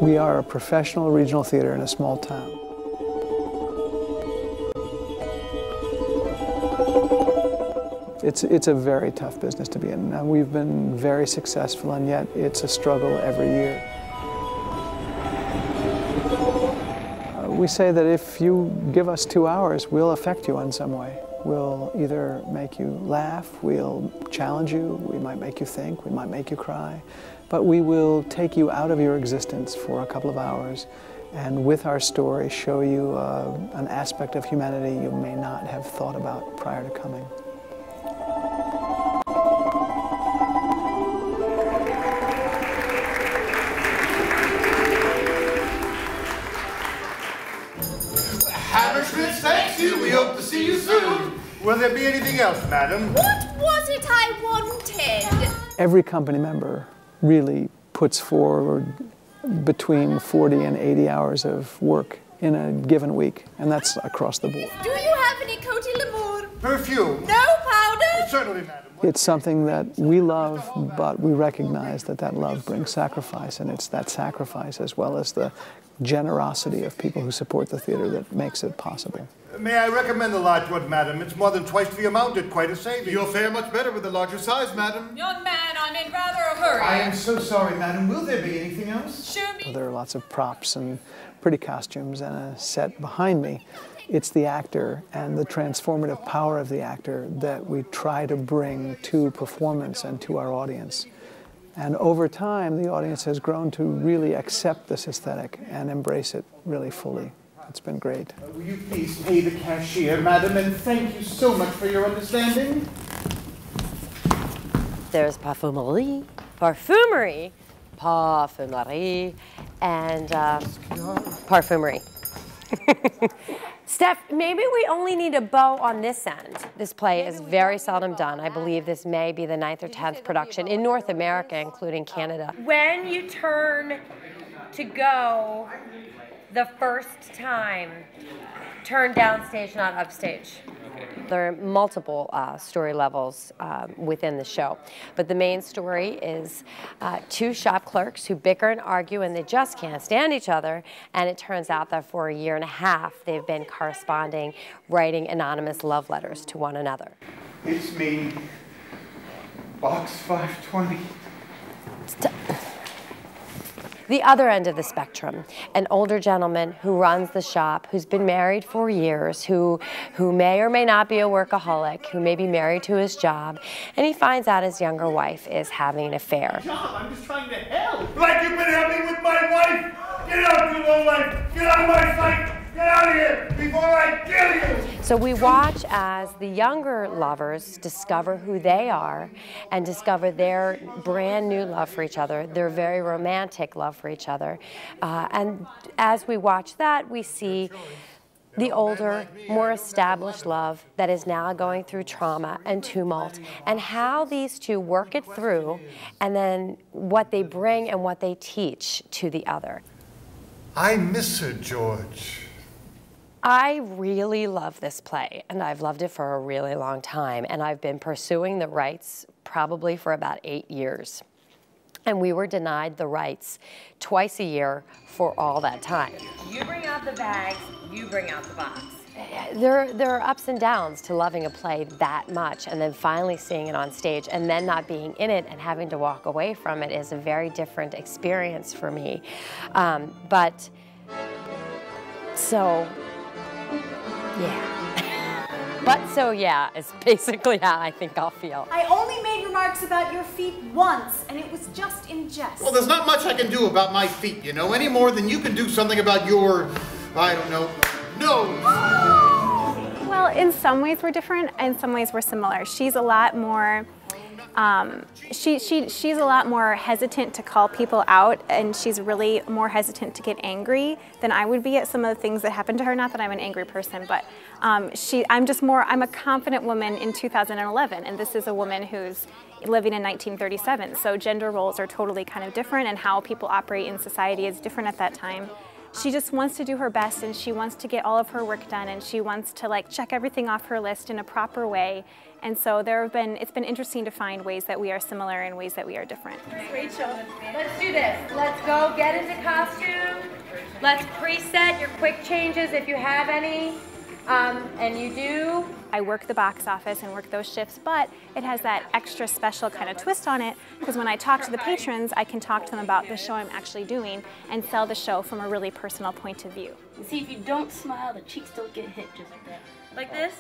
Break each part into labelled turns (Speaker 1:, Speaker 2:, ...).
Speaker 1: We are a professional regional theater in a small town. It's a very tough business to be in. And we've been very successful, and yet it's a struggle every year. We say that if you give us 2 hours, we'll affect you in some way. We'll either make you laugh, we'll challenge you, we might make you think, we might make you cry, but we will take you out of your existence for a couple of hours and with our story show you an aspect of humanity you may not have thought about prior to coming.
Speaker 2: Hammersmith, thank you. We hope to see you soon. Will there be anything else, madam?
Speaker 3: What was it I wanted?
Speaker 1: Every company member really puts forward between 40 and 80 hours of work in a given week, and that's across the board.
Speaker 3: Do you have any Coty L'Amour?
Speaker 2: Perfume?
Speaker 3: No powder?
Speaker 2: Certainly, madam.
Speaker 1: It's something that we love, but we recognize that that love brings sacrifice, and it's that sacrifice as well as the generosity of people who support the theater that makes it possible.
Speaker 2: May I recommend the large one, madam? It's more than twice the amount at quite a saving.
Speaker 4: You'll fare much better with the larger size, madam.
Speaker 3: Young man, I'm in rather a hurry.
Speaker 4: I am so sorry, madam. Will there be anything else?
Speaker 3: Show me.
Speaker 1: There are lots of props and pretty costumes and a set behind me. It's the actor and the transformative power of the actor that we try to bring to performance and to our audience. And over time, the audience has grown to really accept this aesthetic and embrace it really fully. It's been great.
Speaker 4: Will you please pay the cashier, madam, and thank you so much for your understanding.
Speaker 5: There's parfumerie, and parfumerie. Steph, maybe we only need a bow on this end. This play is very seldom done. I believe this may be the 9th or 10th production in North America, including Canada. When you turn to go the first time, turn downstage, not upstage. There are multiple story levels within the show, but the main story is 2 shop clerks who bicker and argue and they just can't stand each other, and it turns out that for a year and a half they've been corresponding, writing anonymous love letters to one another.
Speaker 4: It's me, box 520.
Speaker 5: The other end of the spectrum, an older gentleman who runs the shop, who's been married for years, who may or may not be a workaholic, who may be married to his job, and he finds out his younger wife is having an affair.
Speaker 2: I'm just trying to help. Like you've been helping with my wife? Get out, you lowlife! Get out of my sight! Get out of here before I kill you!
Speaker 5: So we watch as the younger lovers discover who they are and discover their brand new love for each other, their very romantic love for each other. And as we watch that, we see the older, more established love that is now going through trauma and tumult, and how these two work it through, and then what they bring and what they teach to the other.
Speaker 2: I miss her, George.
Speaker 5: I really love this play, and I've loved it for a really long time, and I've been pursuing the rights probably for about 8 years. And we were denied the rights twice a year for all that time. You bring out the bags, you bring out the box. There are ups and downs to loving a play that much, and then finally seeing it on stage and then not being in it and having to walk away from it is a very different experience for me. So yeah is basically how I think I'll feel.
Speaker 6: I only made remarks about your feet once, and it was just in jest.
Speaker 4: Well, there's not much I can do about my feet, you know, any more than you can do something about your, I don't know, nose.
Speaker 7: Well, in some ways we're different, in some ways we're similar. She's a lot more, she's a lot more hesitant to call people out, and she's really more hesitant to get angry than I would be at some of the things that happen to her. Not that I'm an angry person, but I'm a confident woman in 2011, and this is a woman who's living in 1937, so gender roles are totally kind of different, and how people operate in society is different at that time. She just wants to do her best, and she wants to get all of her work done, and she wants to like check everything off her list in a proper way, And so it's been interesting to find ways that we are similar and ways that we are different.
Speaker 5: Rachel, let's do this. Let's go get into costume. Let's preset your quick changes if you have any, and you do.
Speaker 7: I work the box office and work those shifts, but it has that extra special kind of twist on it, because when I talk to the patrons, I can talk to them about the show I'm actually doing and sell the show from a really personal point of view.
Speaker 8: See, if you don't smile, the cheeks don't get hit just like that.
Speaker 5: Like this?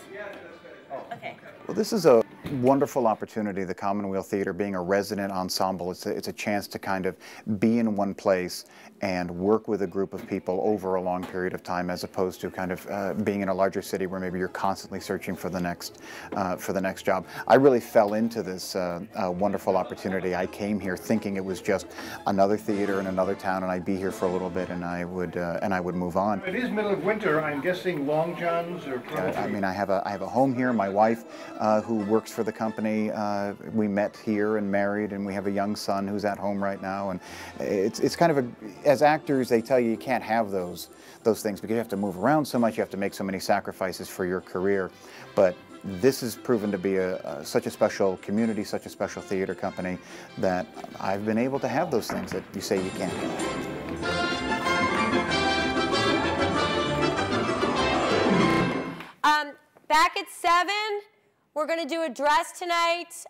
Speaker 5: Okay.
Speaker 9: Well, this is a wonderful opportunity, the Commonweal Theater being a resident ensemble. It's a chance to kind of be in one place and work with a group of people over a long period of time, as opposed to kind of being in a larger city where maybe you're constantly searching for the next job. I really fell into this wonderful opportunity. I came here thinking it was just another theater in another town, and I'd be here for a little bit, and I would move on.
Speaker 2: It is middle of winter. I'm guessing long johns or probably...
Speaker 9: I mean, I have a home here. My wife, who works for the company, we met here and married, and we have a young son who's at home right now. And it's kind of as actors, they tell you can't have those things because you have to move around so much, you have to make so many sacrifices for your career. But this has proven to be such a special community, such a special theater company, that I've been able to have those things that you say you can't have.
Speaker 5: Back at 7, we're going to do a dress tonight.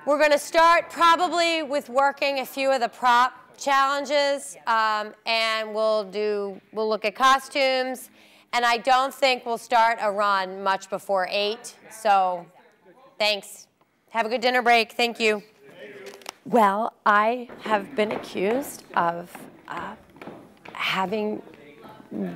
Speaker 5: We're going to start probably with working a few of the prop challenges, and we'll look at costumes. And I don't think we'll start a run much before 8. So thanks. Have a good dinner break. Thank you. Well, I have been accused of having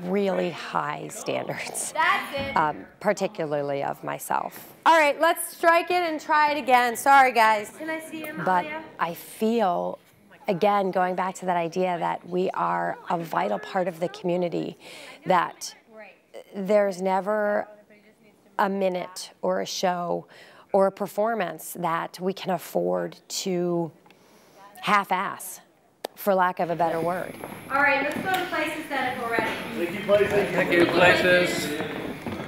Speaker 5: really high standards.
Speaker 3: That's it.
Speaker 5: Particularly of myself. All right, let's strike it and try it again. Sorry, guys. Can I see him? But I feel, again, going back to that idea that we are a vital part of the community, that there's never a minute or a show or a performance that we can afford to half-ass, for lack of a better word.
Speaker 3: All right, let's go to places then if we're ready.
Speaker 2: Thank you, places.
Speaker 10: Thank you, places.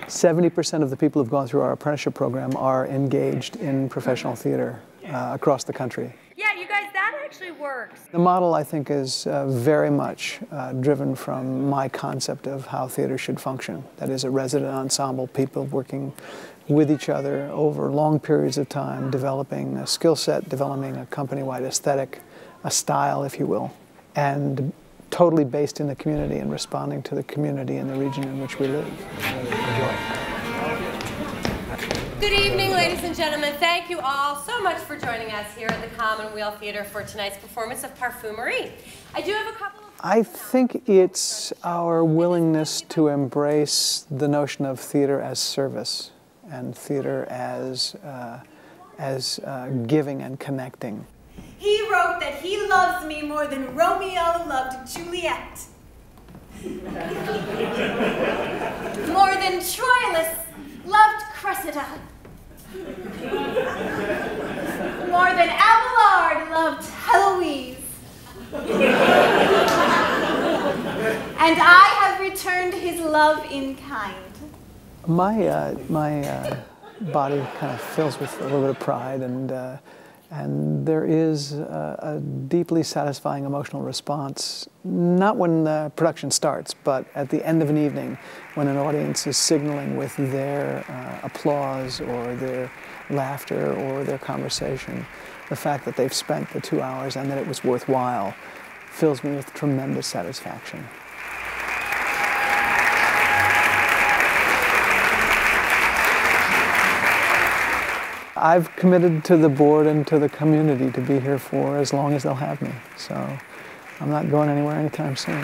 Speaker 1: 70% of the people who've gone through our apprenticeship program are engaged in professional theater across the country.
Speaker 5: Yeah, you guys, that actually works.
Speaker 1: The model, I think, is very much driven from my concept of how theater should function. That is, a resident ensemble, people working with each other over long periods of time, developing a skill set, developing a company-wide aesthetic, a style, if you will, and totally based in the community and responding to the community and the region in which we live.
Speaker 5: Good evening, ladies and gentlemen. Thank you all so much for joining us here at the Commonweal Theater for tonight's performance of Parfumerie. I do have a couple of...
Speaker 1: I think it's our willingness to embrace the notion of theater as service and theater as giving and connecting.
Speaker 6: He wrote that he loves me more than Romeo loved Juliet. More than Troilus loved Cressida. More than Abelard loved Heloise. And I have returned his love in kind.
Speaker 1: My body kind of fills with a little bit of pride, and there is a deeply satisfying emotional response, not when the production starts, but at the end of an evening when an audience is signaling with their applause or their laughter or their conversation, the fact that they've spent the 2 hours and that it was worthwhile fills me with tremendous satisfaction. I've committed to the board and to the community to be here for as long as they'll have me, so I'm not going anywhere anytime soon.